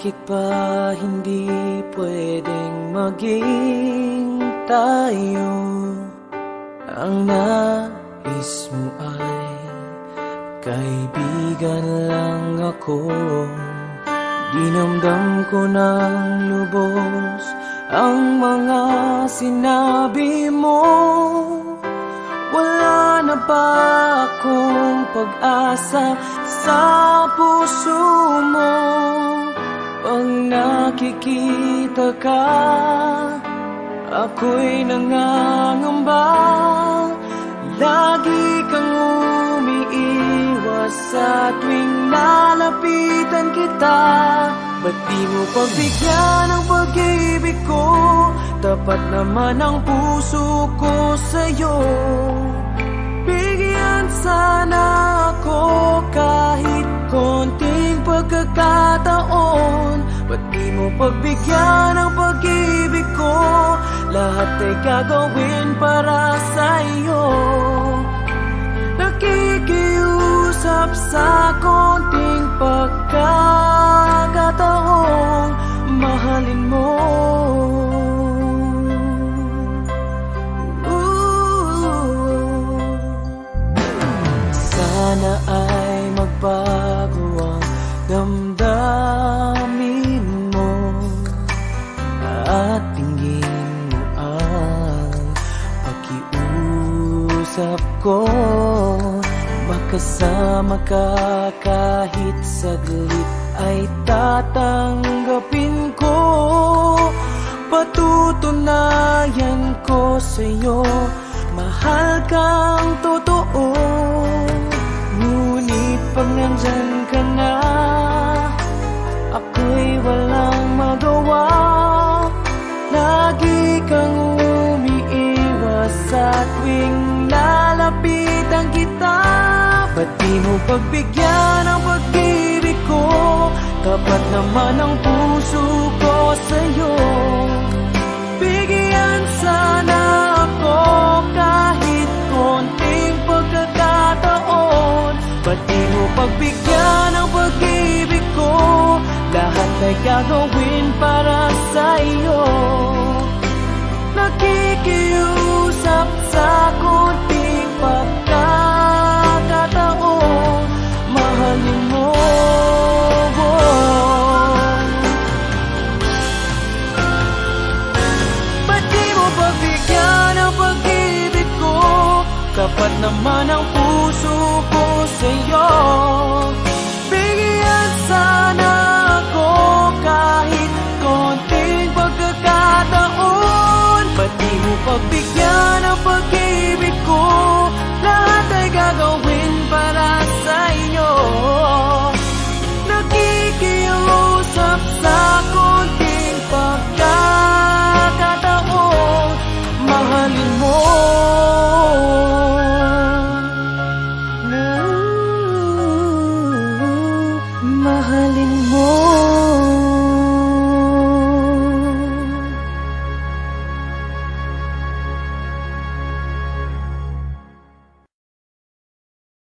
Bakit ba hindi pwedeng maging tayo? Ang nais mo ay kaibigan lang ako. Dinamdam ko ng lubos ang mga sinabi mo. Wala na ba akong pag-asa sa puso mo? Pag nakikita ka, ako'y nangangamba. Lagi kang umiiwas sa tuwing lalapitan kita. Ba't di mo pagbigyan ang pag-ibig ko? Tapat naman ang puso ko sa'yo. Bigyan sana ako kahit konting pagkakataon. Ba't di mo pagbigyan ang pag-ibig ko? Lahat ay gagawin para sa'yo. Nakikiusap sa konting pagkakataon, mahalin mo. Sana ay magbago ang damdamin mo at tingin mo ang pakiusap ko. Makasama ka kahit saglit ay tatanggapin ko. Patutunayan ko sa'yo, mahal kang totoo. Ngunit pag nandyan ka na, ako'y walang magawa. Lagi kang umiiwas sa tuwing lalapitan kita. Ba't di mo pagbigyan ang pag-ibig ko? Tapat naman ang puso ko sa'yo. Bigyan sana ako kahit konting pagkakataon. Ba't di mo pagbigyan ang pag-ibig ko? Lahat ay gagawin para sa'yo. Nakikiusap sa konting pagkakataon, mahalin mo. Ba't di mo pagbigyan ang pag-ibig ko? Kapat naman ang puso ko sa'yo. Bigyan sana ako kahit konting pagkakataon. Ba't di mo pagbigyan ang pag-ibig ko? Lahat ay gagawin para sa'yo. Nakikiusap sa konting pagkakataon, mahalin mo. Mahalin